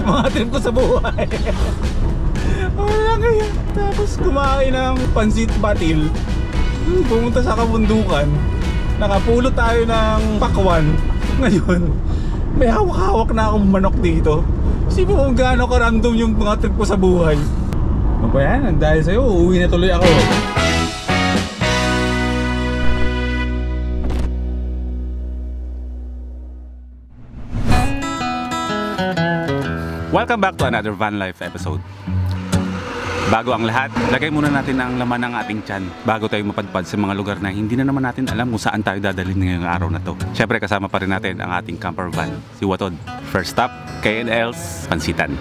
Mga trip ko sa buhay. Wala kaya. Tapos kumain ng pansit batil. Pumunta sa kabundukan. Nakapulot tayo ng pakwan. Ngayon, may hawak-hawak na akong manok dito. Isipin mo kung gaano ka-random yung mga trip ko sa buhay. Ano ba yan? Dahil sa'yo, uuwi na tuloy ako. Welcome back to another van life episode. Bago ang lahat, lagay muna natin ang laman ng ating tiyan bago tayo mapadpad sa mga lugar na hindi na naman natin alam kung saan tayo dadalhin ngayong araw na to. Siyempre kasama pa rin natin ang ating camper van, si Watod. First stop, K&L's Pansitan.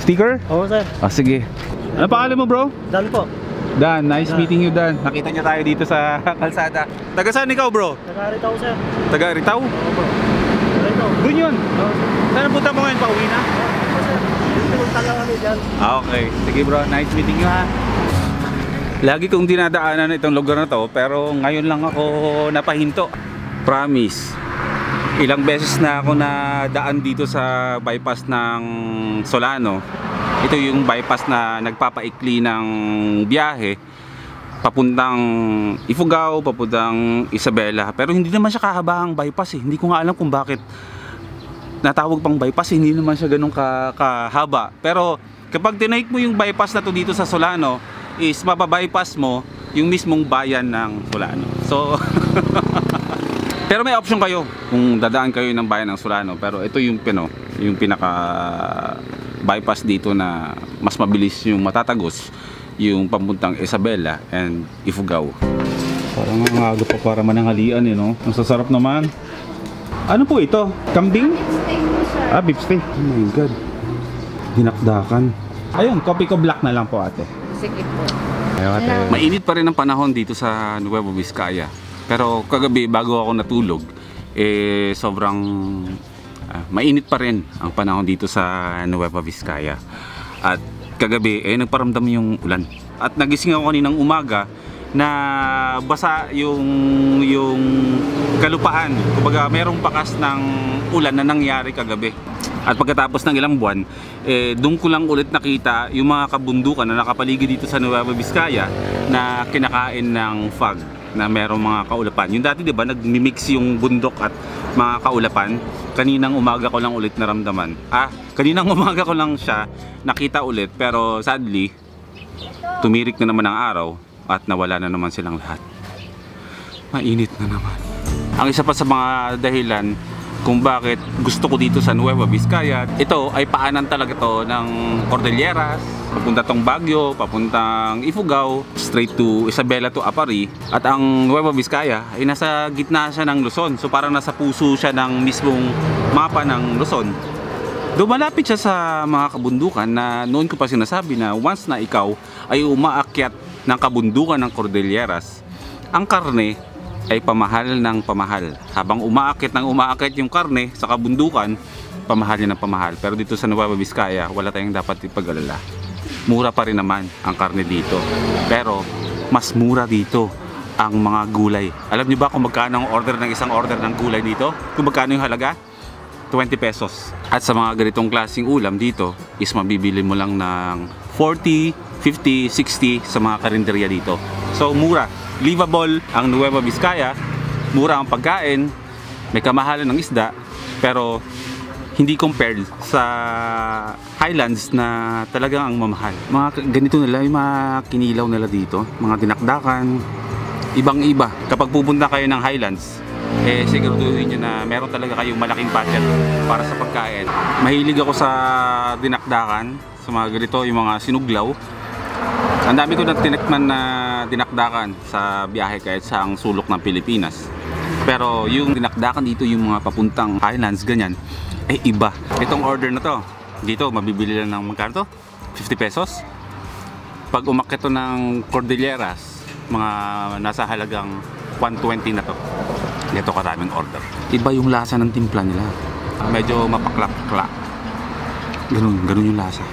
Sticker? Oo, sir. Ah, sige. Ano pangalan mo, bro? Dan po. Dan, nice meeting you, Dan. Nakita niya tayo dito sa kalsada. Taga saan ikaw, bro? Taga Ritaw, sir. Taga Ritaw? Oo, bro. Ritaw. Doon yun? Oo, sir. Saan punta mo ngayon? Pauwi na? Oo, sir. Punta lang kami dyan. Okay. Sige, bro. Nice meeting you, ha. Lagi kong dinadaanan itong lugar na to, pero ngayon lang ako napahinto. Promise. Ilang beses na ako nadaan dito sa bypass ng Solano. Ito yung bypass na nagpapaikli ng biyahe papuntang Ifugao, papuntang Isabela. Pero hindi naman siya kahabang bypass eh. Hindi ko nga alam kung bakit natawag pang bypass, hindi naman siya ganun kahaba. Pero kapag tinake mo yung bypass na to dito sa Solano, is mapabypass mo yung mismong bayan ng Solano. So pero may option kayo kung dadaan kayo ng bayan ng Solano. Pero ito yung pinaka bypass dito na mas mabilis yung matatagos, yung papuntang Isabela and Ifugao. Parang ang aga pa para mananghalian eh, no? Ang sasarap naman. Ano po ito? Kambing? Ah, beef steak. Oh my god. Dinakdakan. Ayun, kopi ko black na lang po, ate. Sige po. Ayun, ate. Mainit pa rin ang panahon dito sa Nueva Vizcaya. Pero kagabi bago ako natulog, sobrang mainit pa rin ang panahon dito sa Nueva Vizcaya. At kagabi nagparamdam yung ulan. At nagising ako kaninang umaga na basa yung kalupaan. Kumbaga merong bakas ng ulan na nangyari kagabi. At pagkatapos ng ilang buwan, doon ko lang ulit nakita yung mga kabundukan na nakapaligid dito sa Nueva Vizcaya na kinakain ng fog, na merong mga kaulapan. Yung dati 'di ba nagmi-mix yung bundok at mga kaulapan. Kaninang umaga ko lang ulit naramdaman. Kaninang umaga ko lang siya nakita ulit, pero sadly tumirik na naman ang araw at nawala na naman silang lahat. Mainit na naman. Ang isa pa sa mga dahilan kung bakit gusto ko dito sa Nueva Vizcaya, ito ay paanan talaga to ng Cordilleras, papunta tong Baguio, papuntang Ifugao, straight to Isabela to Apari. At ang Nueva Vizcaya ay nasa gitna siya ng Luzon, so parang nasa puso siya ng mismong mapa ng Luzon. Dumalapit siya sa mga kabundukan na noon ko pa sinasabi na once na ikaw ay umaakyat ng kabundukan ng Cordilleras, ang karne ay pamahal ng pamahal. Habang umaakyat yung karne sa kabundukan, pamahal yan ng pamahal. Pero dito sa Nueva Vizcaya, wala tayong dapat ipag-alala. Mura pa rin naman ang karne dito. Pero mas mura dito ang mga gulay. Alam niyo ba kung magkano ang order ng isang order ng gulay dito? Kung magkano yung halaga? 20 pesos. At sa mga ganitong klaseng ulam dito, is mabibili mo lang ng 40, 50, 60 sa mga karinderya dito. So mura. Livable ang Nueva Vizcaya, mura ang pagkain, may kamahalan ng isda, pero hindi compared sa Highlands na talagang ang mamahal. Mga ganito nila, yung mga kinilaw nila dito, mga dinakdakan, ibang-iba. Kapag pupunta kayo ng Highlands, siguraduhin nyo na meron talaga kayong malaking budget para sa pagkain. Mahilig ako sa dinakdakan, sa mga ganito, yung mga sinuglaw. Ang dami ko na tinikman na dinakdakan sa biyahe kahit sa ang sulok ng Pilipinas. Pero yung dinakdakan dito, yung mga papuntang Highlands, ganyan, ay iba. Itong order na to, dito mabibili lang ng magkano to? 50 pesos. Pag umakyat to ng Cordilleras, mga nasa halagang 120 na to. Ito karaming order. Iba yung lasa ng timpla nila. Medyo mapaklak-klak. Ganun yung lasa.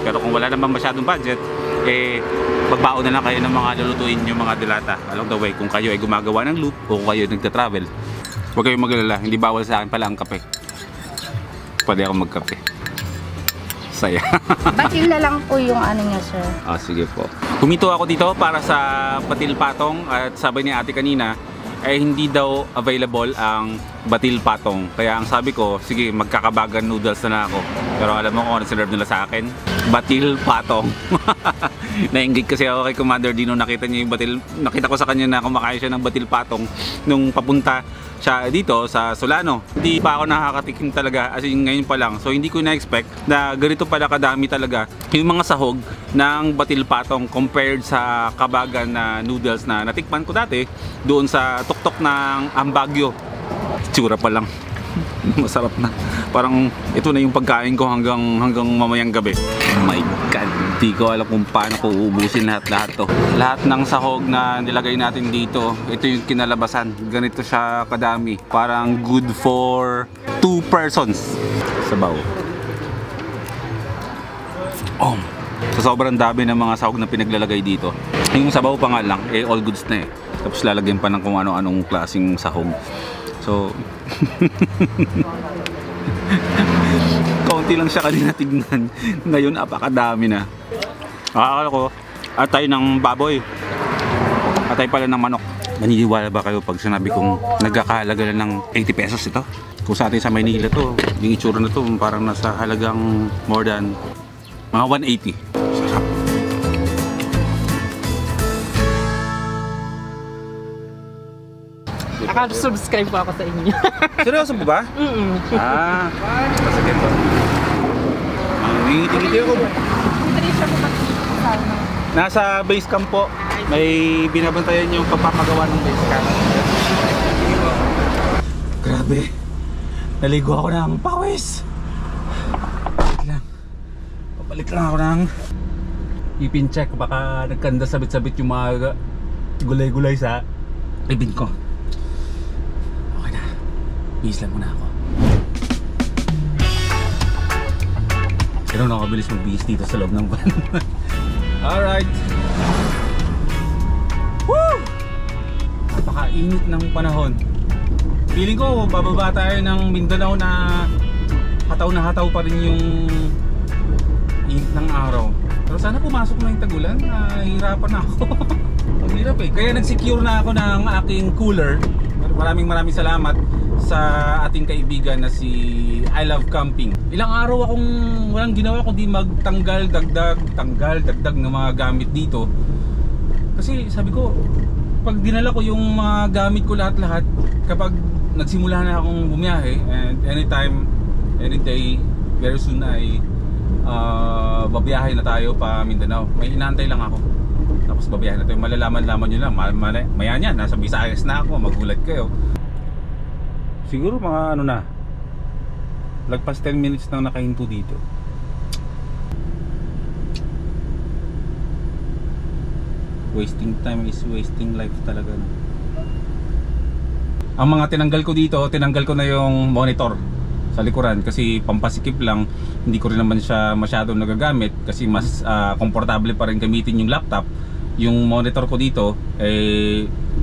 Pero kung wala namang masyadong budget, magbaon na lang kayo ng mga lulutuin yung mga dilata along the way kung kayo ay gumagawa ng loop o kung kayo nagta-travel. Huwag kayong mag-alala, hindi bawal sa akin pala ang kape. Pwede ako magkape. Saya. Batil na lang po yung ano niya, sir. Sige po. Humito ako dito para sa batil patong at sabi ni ate kanina, hindi daw available ang batil patong. Kaya ang sabi ko, sige, magkakabagan noodles na ako. Pero alam mo kung ano sinerve nila sa akin? Batil patong. Nainggit kasi ako kay Commander Dino, nakita niya yung batil. Nakita ko sa kanya na kumakain siya ng batil patong nung papunta siya dito sa Solano. Hindi pa ako nakakatikim talaga, as in ngayon pa lang. So hindi ko na-expect na ganito pala kadami talaga yung mga sahog ng batil patong compared sa kabagan na noodles na natikman ko dati doon sa tuktok ng Ambagyo. Tsura pa lang. Masarap na. Parang ito na yung pagkain ko hanggang mamayang gabi. Oh my God, di ko alam kung paano ko uubusin lahat to. Lahat ng sahog na nilagay natin dito, ito yung kinalabasan. Ganito siya kadami. Parang good for 2 persons. Sabaw. So sobrang dami ng mga sahog na pinaglalagay dito. Yung sabaw pa nga lang, all goods na eh. Tapos lalagyan pa ng kung ano-anong klaseng sahog. So kaunti lang siya kanina tignan. Ngayon apakadami na. Akala ko atay ng baboy, atay pala ng manok. Maniniwala ba kayo pag sinabi kong nagkakahalaga na ng 80 pesos ito? Kung sa atin sa Maynila to, yung itsura na to parang nasa halagang more than mga 180. Naka-subscribe po ako sa inyo. Seryoso po ba? Sige po. Ngiti-ngiti ako. Nasa base camp po. May binabantayan yung pagpapagawa ng base camp. Grabe. Naligo ako ng pawis. Papalit lang ako ng ipin check. Baka nagkanda sabit-sabit yung mga gulay-gulay sa ribin ko. Bihis lang muna ako. Pero nakabilis magbihis dito sa loob ng van. Alright. Woo! Napakainit ng panahon. Feeling ko bababa tayo ng Mindanao na hataw pa rin yung init ng araw. Pero sana pumasok na yung tagulan. Hirapan na ako. Ang hirap eh. Kaya nag-secure na ako ng aking cooler. Maraming salamat sa ating kaibigan na si I Love Camping. Ilang araw akong walang ginawa kundi magtanggal, dagdag ng mga gamit dito. Kasi sabi ko, pag dinala ko yung mga gamit ko lahat-lahat, kapag nagsimula na akong bumiyahe, and anytime, any day, very soon ay babiyahe na tayo pa Mindanao. May inaantay lang ako. Tapos babiyahe na tayo. Malalaman-laman nyo lang. Maya niyan, nasa Visayas na ako. Magulat kayo. Siguro mga ano na, lagpas 10 minutes nang nakahinto dito. Wasting time is wasting life talaga. Ang mga tinanggal ko dito, tinanggal ko na yung monitor sa likuran kasi pampasikip lang. Hindi ko rin naman siya masyadong nagagamit kasi mas komportable pa rin gamitin yung laptop. Yung monitor ko dito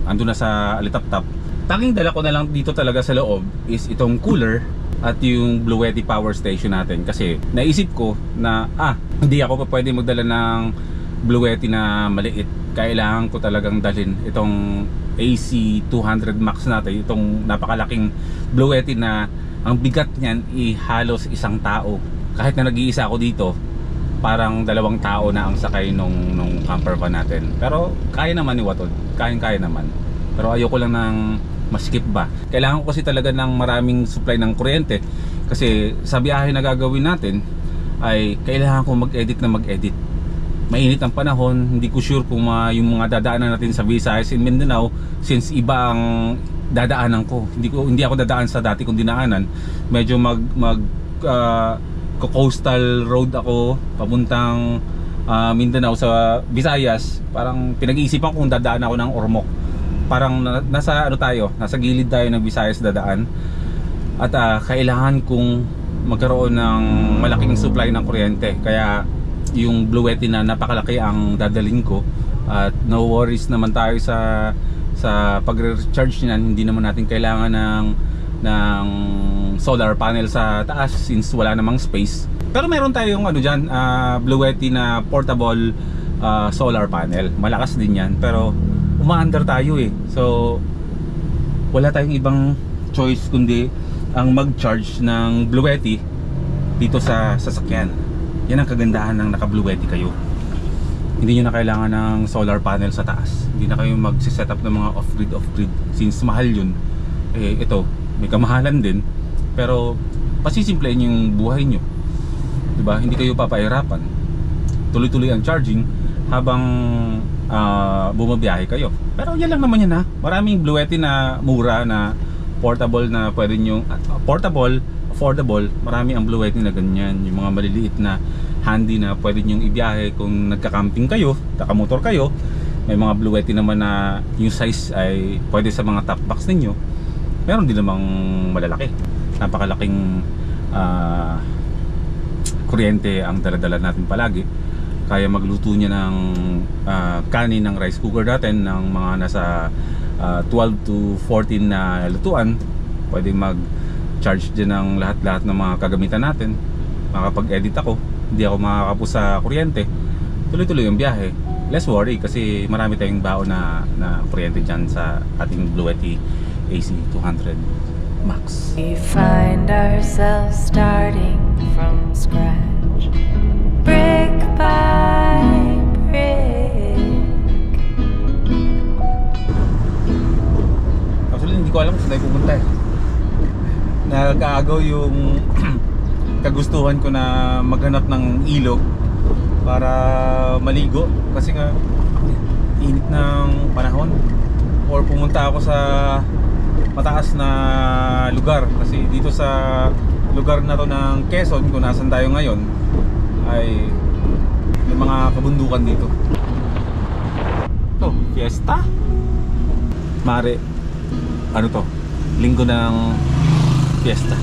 ando na sa alitap-tap. Tanging dala ko na lang dito talaga sa loob is itong cooler at yung Bluetti power station natin. Kasi naisip ko na hindi ako pa pwede magdala ng Bluetti na maliit. Kailangan ko talagang dalhin itong AC200 Max natin, itong napakalaking Bluetti na ang bigat niyan halos isang tao. Kahit na nag-iisa ako dito, parang 2 tao na ang sakay nung camper van natin. Pero kaya naman ni Watod, kaya naman. Pero ayoko lang ng maskip ba. Kailangan ko kasi talaga ng maraming supply ng kuryente. Kasi sa biyahe na gagawin natin ay kailangan ko mag-edit. Mainit ang panahon, hindi ko sure kung yung mga dadaanan natin sa Visayas in Mindanao, since iba ang dadaanan ko. Hindi ako dadaan sa dati kong dinaanan. Medyo coastal road ako papuntang Mindanao sa Visayas. Parang pinag-iisipan ko kung dadaan ako ng Ormoc. Parang nasa gilid tayo ng Visayas dadaan. At kailangan kong magkaroon ng malaking supply ng kuryente. Kaya yung Bluetti na napakalaki ang dadalhin ko. At no worries naman tayo sa pag-recharge niyan. Hindi naman natin kailangan ng ng solar panel sa taas since wala namang space. Pero meron tayong ano dyan, Bluetti na portable solar panel. Malakas din yan, pero umaandar tayo eh. So wala tayong ibang choice kundi ang mag-charge ng Bluetti dito sa sasakyan. Yan ang kagandahan ng naka-Bluetti kayo. Hindi nyo na kailangan ng solar panel sa taas. Hindi na kayo mag-set up ng mga off-grid since mahal yun. Eh ito, may kamahalan din, pero pasisimplahin yung buhay nyo, diba? Hindi kayo papahirapan, tuloy-tuloy ang charging habang bumabiyahe kayo. Pero yan lang naman yan ha. Maraming Bluetti na mura na portable na pwede nyo, portable, affordable. Marami ang Bluetti na ganyan, yung mga maliliit na handy na pwede nyo ibiyahe kung nagka-camping kayo, nakamotor kayo. May mga Bluetti naman na yung size ay pwede sa mga top box ninyo. Meron din namang malalaki. Napakalaking kuryente ang dala-dala natin palagi. Kaya magluto niya ng kanin ng rice cooker natin ng mga nasa 12 to 14 na lutuan. Pwede mag-charge din ng lahat-lahat ng mga kagamitan natin. Makapag-edit ako, hindi ako makakapos sa kuryente. Tuloy-tuloy yung biyahe. Less worry kasi marami tayong baon na kuryente dyan sa ating Bluetti AC200 Max. We find ourselves starting from scratch, brick by brick. Actually, hindi ko alam kung saan tayo pupunta eh. Nag-aagaw yung kagustuhan ko na maghanap ng ilog para maligo kasi nga init ng panahon, or pumunta ako sa mataas na lugar kasi dito sa lugar na to ng Quezon, kung nasan tayo ngayon, ay may mga kabundukan dito. Ito, fiesta? Mare, ano to? Linggo ng fiesta.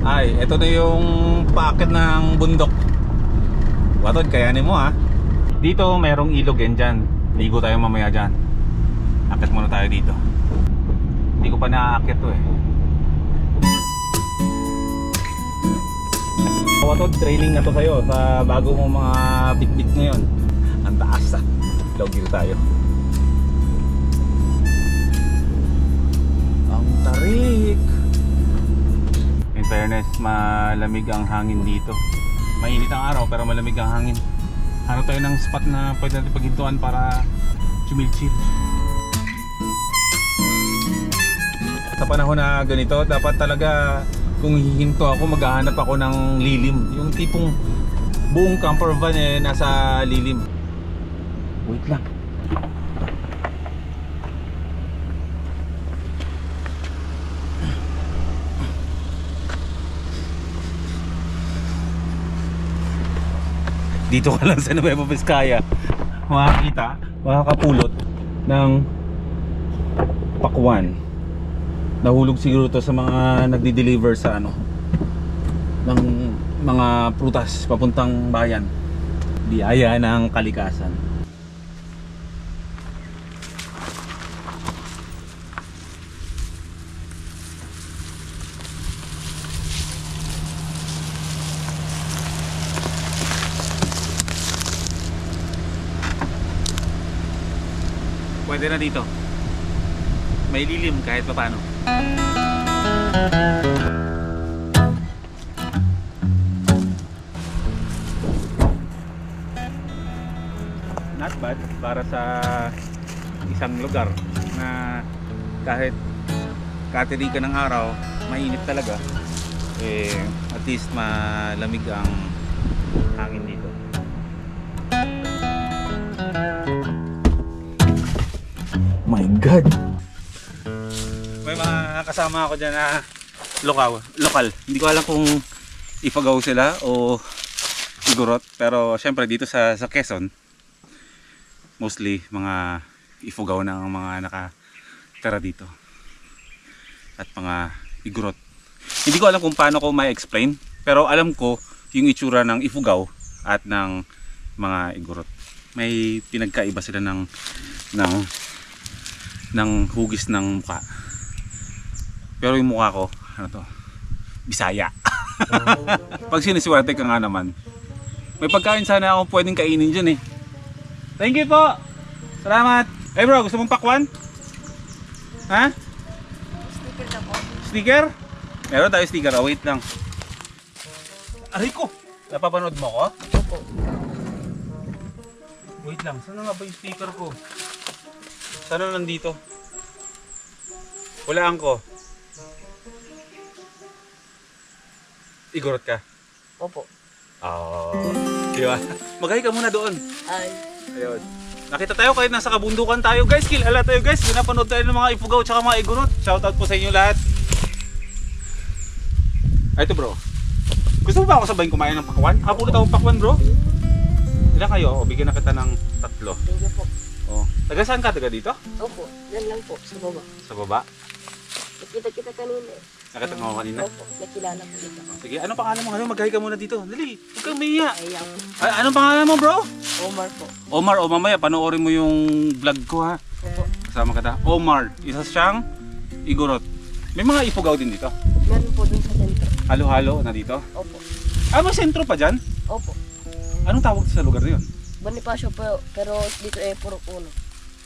Ay, ito na yung packet ng bundok. Watod, kayanin mo ha. Dito merong ilog yan dyan. Ligo tayo mamaya dyan. Akit muna tayo dito. Hindi ko pa naaakit to eh. Watod, training na to sa'yo sa bago mong mga bit-bit ngayon. Ang taas ha. Logil tayo. Ang tarik. In fairness, malamig ang hangin dito. Mainit ang araw pero malamig ang hangin. Hanap tayo ng spot na pwede natin paghintuan para chumil-chill. Sa panahon na ganito, dapat talaga kung hihinto ako, maghahanap ako ng lilim. Yung tipong buong camper van eh nasa lilim. Wait lang. Dito ka lang sa Nueva Vizcaya makakita, makakapulot ng pakwan. Nahulog siguro to sa mga nagdi-deliver sa ano ng mga prutas papuntang bayan. Biyaya ng kalikasan. Pwede na dito. May lilim kahit pa paano. Not bad para sa isang lugar na kahit katiri ka ng araw, mainit talaga. Eh, at least malamig ang hangin dito. My God! May mga kasama ako dyan na lokal. Hindi ko alam kung Ifugao sila o Igorot. Pero syempre dito sa Quezon, mostly mga Ifugao na ang mga nakatira dito. At mga Igorot. Hindi ko alam kung paano ko ma-explain. Pero alam ko yung itsura ng Ifugao at ng mga Igorot. May pinagkaiba sila ng hugis ng mukha. Pero yung mukha ko, ano to? Bisaya. Pag siniswerte ka nga naman. May pagkain sana ako pwedeng kainin dyan eh. Thank you po! Salamat! Eh bro, gusto mong pakwan? Ha? Sticker na po. Sticker? Meron tayo sticker. Oh, wait lang. Aray ko! Napapanood mo ko? Opo. Wait lang. Saan nga ba yung sticker ko? Sana nandito? Walaan ko. Igorot ka? Opo. Oo. Di ba? Maghay ka muna doon. Ay. Ayun. Nakita tayo kahit nasa kabundukan tayo guys. Kilala tayo guys. Pinapanood tayo ng mga ipugaw tsaka mga igorot. Shoutout po sa inyo lahat. Ay, ito bro. Gusto mo ba ako sabayin kumain ng pakwan? Pulot akong pakwan bro. Ilan kayo? O, bigyan na kita ng 3. Thank you po. O. Taga saan ka? Taga dito? Opo. Yan lang po. Sa baba. Sa baba? Nakita kita kanina eh. Nakita mo kanina? Opo. Nakilala ko dito. Sige, anong pangalan mo? Ano, maghay ka muna dito. Dali, huwag kang mahiya. Ay, ako. Ay, anong pangalan mo bro? Omar po. Omar, o mamaya panoorin mo yung vlog ko ha. Opo. Kasama kita. Omar, isa siyang igorot. May mga ipugaw din dito. Meron po dun sa sentro. Halo-halo na dito. Opo. Ah, may sentro pa dyan? Opo. Anong tawag sa lugar na yun? Bonifacio po. Pero dito eh, puro uno.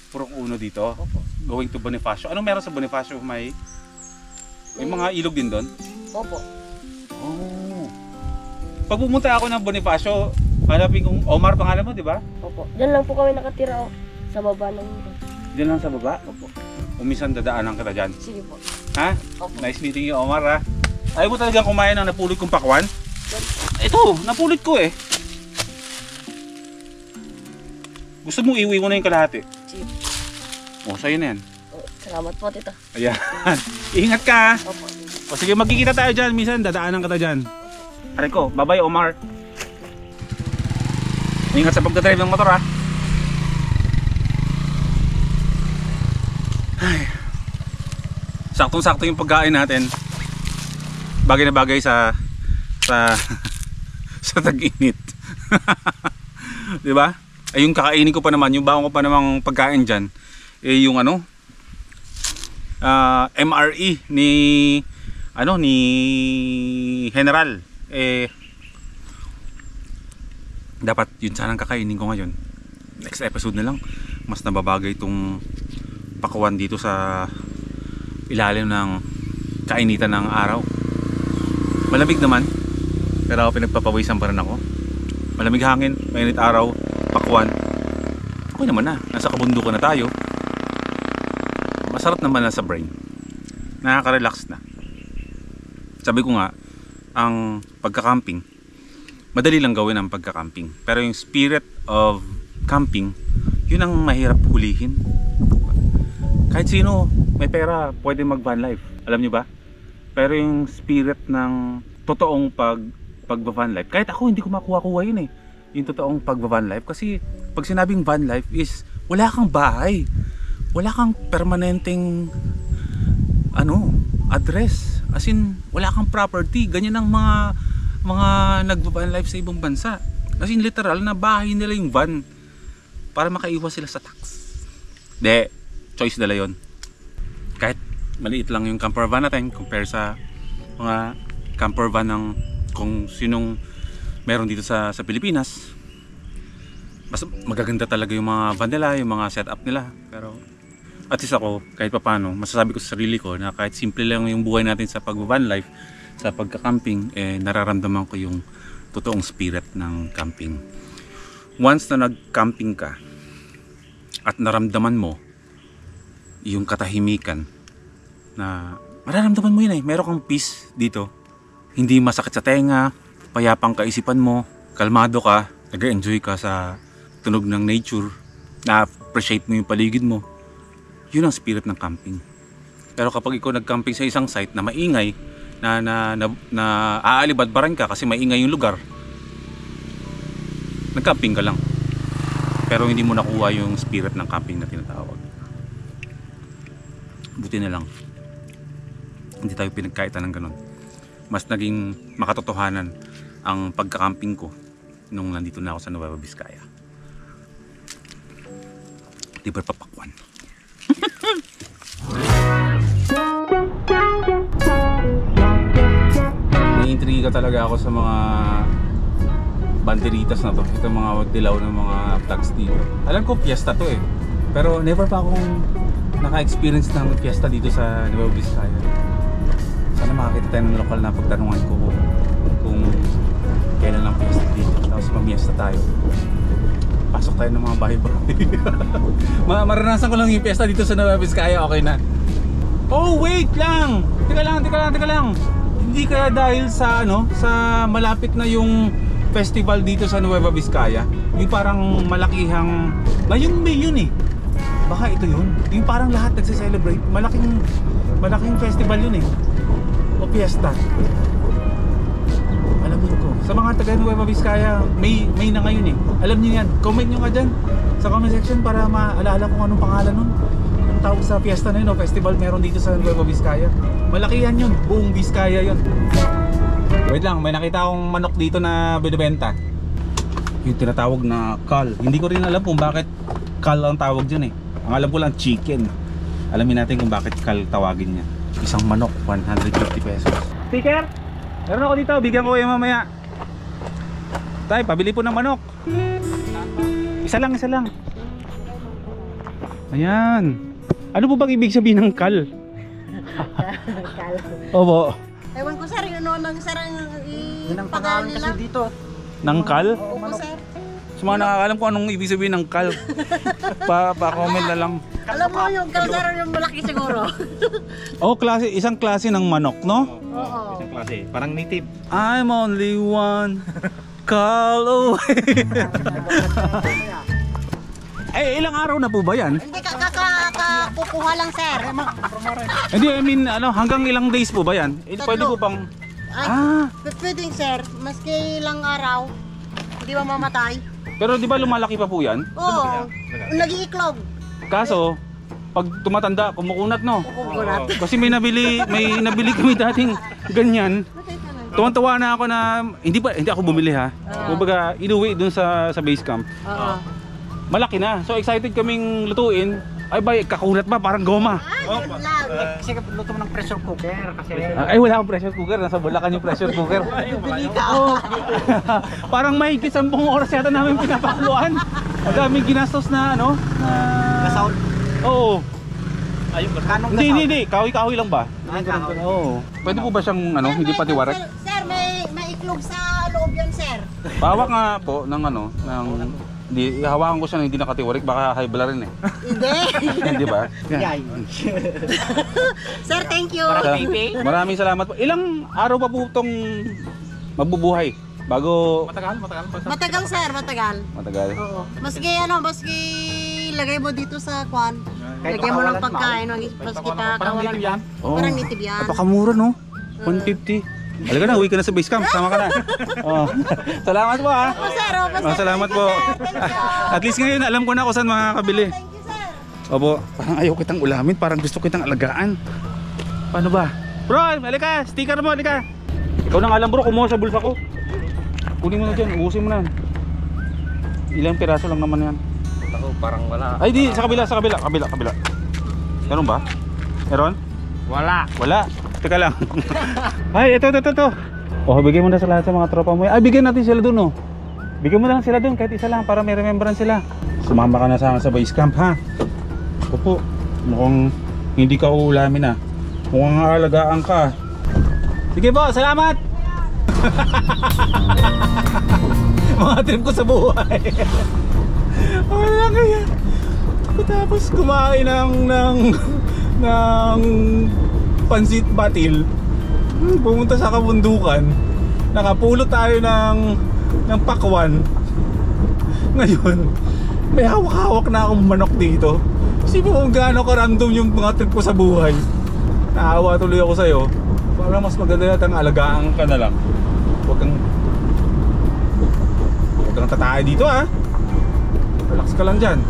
Purok Uno dito. Opo. Going to Bonifacio. Anong meron sa Bonifacio? May mga ilog din doon? Opo. Oh. Pag pumunta ako ng Bonifacio, hanapin kong Omar pangalan mo, di ba? Opo. Diyan lang po kami nakatira oh. Sa baba ng... Diyan lang sa baba? Opo. Umisan dadaanan kita dyan. Sige po. Ha? Opo. Nice meeting you, Omar ha. Ayaw mo talagang kumain ng napulot kong pakwan? Yan. Ito, napulot ko eh. Gusto mo iuwi mo na yung kalahati? Sige. O, sa'yo na yan. Oh, salamat po tita. Ayan. Ingat ka ha. Opo. O sige, magkikita tayo dyan. Minsan, dadaanan kita dyan. Aray ko, bye-bye Omar. Ingat sa pagdadrive ng motor ha. Ay. Saktong-sakto yung pagkain natin. Bagay na bagay sa sa tag-init. 'Di ba? Ay yung kakainin ko pa naman, yung baon ko pa namang pagkain diyan, eh yung ano MRE ni General. Dapat yun sanang kakainin ko ngayon. Next episode na lang. Mas nababagay itong pakuan dito sa ilalim ng kainitan ng araw. Malamig naman, pero pinagpapawisan pa rin ako. Malamig hangin, mainit araw, pakuan. Okay naman na, nasa kabundukan na tayo. Masarap naman na sa brain. Nakaka-relax na. Sabi ko nga, ang pagka-camping, madali lang gawin ang pagka-camping. Pero yung spirit of camping, yun ang mahirap hulihin. Kahit sino may pera, pwede mag-van life. Alam nyo ba? Pero yung spirit ng totoong pag-van life, kahit ako hindi ko makuha-kuha yun eh. Yung totoong pag-van life. Kasi pag sinabing van life is, wala kang bahay. Wala kang permanenteng address. As in, wala kang property. Ganyan ang mga nag-van life sa ibang bansa. As in, literal na bahay nila yung van para makaiwas sila sa tax. De, choice nila yun. Kahit maliit lang yung camper van natin compare sa mga camper van ng kung sinong meron dito sa Pilipinas. Mas magaganda talaga yung mga van nila, yung mga setup nila. Pero at least ako, kahit papano, masasabi ko sa sarili ko na kahit simple lang yung buhay natin sa pag-van life, sa pagka-camping, nararamdaman ko yung totoong spirit ng camping. Once na nag-camping ka at naramdaman mo yung katahimikan, na mararamdaman mo yun meron kang peace dito. Hindi masakit sa tenga, payapang kaisipan mo, kalmado ka, nag-enjoy ka sa tunog ng nature, na-appreciate mo yung paligid mo. Yun ang spirit ng camping. Pero kapag ikaw nag-camping sa isang site na maingay, na aalibadbaran ka kasi maingay yung lugar, nag-camping ka lang. Pero hindi mo nakuha yung spirit ng camping na tinatawag. Buti na lang hindi tayo pinagkaitan ng ganun. Mas naging makatotohanan ang pagka-camping ko nung nandito na ako sa Nueva Vizcaya. Libre papakwan. mantika talaga ako sa mga banderitas na to. Ito mga dilaw ng mga flags dito. Alam ko fiesta to eh. Pero never pa akong naka-experience ng fiesta dito sa Nueva Vizcaya. Sana makakita tayo ng lokal na pagtanungan ko kung kailan lang fiesta dito. Tapos pamiesta tayo. Pasok tayo ng mga bahay-bahay. Maranasan ko lang yung fiesta dito sa Nueva Vizcaya, okay na. Oh wait lang! Teka lang. Hindi kaya dahil sa sa malapit na yung festival dito sa Nueva Vizcaya, yung parang malakihang ngayong May yun eh. Baka ito yun. Yung parang lahat nagse-celebrate. Malaking festival yun eh. O fiesta. Alam ko. Sa mga taga Nueva Vizcaya, May na ngayon eh. Alam niyo yan. Comment nyo nga dyan sa comment section para maalala kung anong pangalan nun. Anong tawag sa fiesta na yun o festival meron dito sa Nueva Vizcaya. Malakihan yun. Buong Vizcaya yun. Wait lang, may nakita akong manok dito na binibenta. Yung tinatawag na kal. Hindi ko rin alam kung bakit kal ang tawag dyan eh. Ang alam ko lang chicken. Alamin natin kung bakit kal tawagin niya. Isang manok, 150 pesos. Sticker? Meron ako dito, bigyan ko kayo mamaya. Tay, pabili po ng manok. Isa lang. Ayan. Ano po bang ibig sabihin ng kal? Kal. Opo. Ewan ko sir, yun nang sir ang Pangalan kasi dito. Ng kal? Opo sir. Sa mga nakakalam ko anong ibig sabihin ng kal. Pa-comment na lang. Alam mo yung kalsar yung malaki siguro. Oh, isang klase ng manok, no? Oo. Isang klase, parang native. I'm only one call away. Eh, ilang araw na po ba yan? Hindi kukuha lang sir. Hindi, I mean, hanggang ilang days po ba yan? Pwede po bang... Pwedeng sir, maski ilang araw, hindi mamamatay. Pero di ba lumalaki pa po yan? Oo, nag-iiklog. Kaso, pag tumatanda, kumukunat, no? Kukulat. Kasi may nabili kami dating ganyan. Tuwan-tuwa na ako na hindi ako bumili ha. Kumbaga inuwi dun sa base camp. Oo. Malaki na. So excited kaming lutuin. Ay bay, kakulat ba? Parang goma. Yun lang. Kasi luto mo ng pressure cooker. Kasi Ay wala akong pressure cooker. Nasa Bulacan yung pressure cooker. Oh. Parang may 10 oras yata namin pinapakuluan. Ang daming ginastos na Gasol. Oo. Ayun, kanong gasol. Hindi. Kahoy-kahoy lang ba? Oo. Pwede po ba siyang hindi patiwarak? Sir, may iklog sa loob yan sir. Bawak nga po ng hindi, hawakan ko siya na hindi nakatiwarik, baka high blood rin eh. Hindi. Hindi ba? Yay. Sir, thank you. Maraming salamat po. Ilang araw pa po itong magbubuhay? Bago... Matagal sir, matagal. Matagal. Oo. Maski lagay mo dito sa kwan. Lagay mo ng pagkain, maski pa kawalan yan. Parang native yan. Napakamura no? 150. Halika na, uwi ka na sa base camp. Sama ka na. Salamat po ha. Sir, Salamat po. At least ngayon alam ko na kung saan makakabili. Thank you sir. Opo, parang ayaw kitang ulamin. Parang gusto kitang alagaan. Paano ba? Bro, halika. Sticker mo, halika. Ikaw nang alam bro, kumuha sa bulsa ko. Kunin mo na dyan, ubusin mo na. Ilang piraso lang naman yan. Ako, parang wala. Ay di, sa kabila. Meron ba? Meron? Wala. Teka lang. Ay, ito. Oh, bigyan mo na sa lahat sa mga tropa mo. Ay, bigyan natin sila dun, oh. Bigyan mo na lang sila dun, kahit isa lang, para may remembrance sila. Sumama ka na sa base camp, ha? Opo, mukhang hindi ka uulamin, ha? Mukhang alagaan ka. Sige po, salamat! Mga trip ko sa buhay. Wala kaya. Tapos kumain ng pansit batil, pumunta sa kabundukan, nakapulot tayo ng pakwan. Ngayon may hawak-hawak na akong manok dito. Isipin mo kung gaano ka-random yung mga trip ko sa buhay. Naawa tuloy ako sa'yo. Parang mas maganda natang alagaan ka na lang. Huwag kang tatay dito ha. Relax ka lang dyan.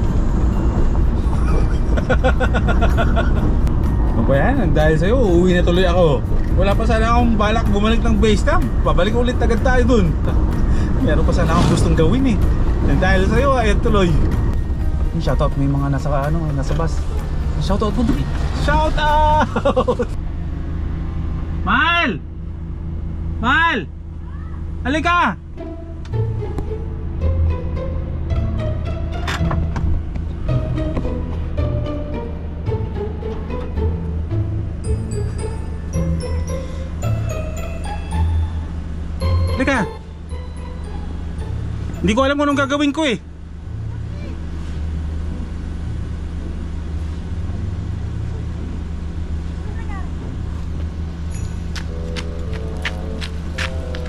Ano yan? Dahil sa'yo, uuwi na tuloy ako. Wala pa sana akong balak bumalik ng base camp. Babalik ulit agad tayo dun. Meron pa sana akong gustong gawin eh. Dahil sa'yo, ayun tuloy. Shoutout, may mga nasa bus. Shoutout mo dun. Shoutout! Mahal! Halika! Halika! Hindi ko alam kung anong gagawin ko eh.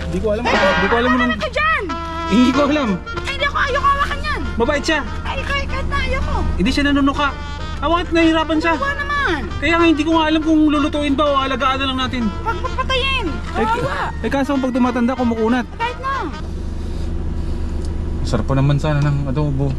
Hindi ko alam anong... Ka dyan! Hindi ko alam. Ay, hindi ako ayaw hawakan yan! Mabait siya. Ay, kahit na ayaw ko! Hindi siya nanunuka. Bakit nahihirapan siya? Kawawa naman! Kaya nga hindi ko nga alam kung lulutuin ba o alagaan na lang natin. Huwag papatayin! Kawawa! Kaso pag tumatanda kumukunat. Kahit na! Sarap pa naman sana ng adobo.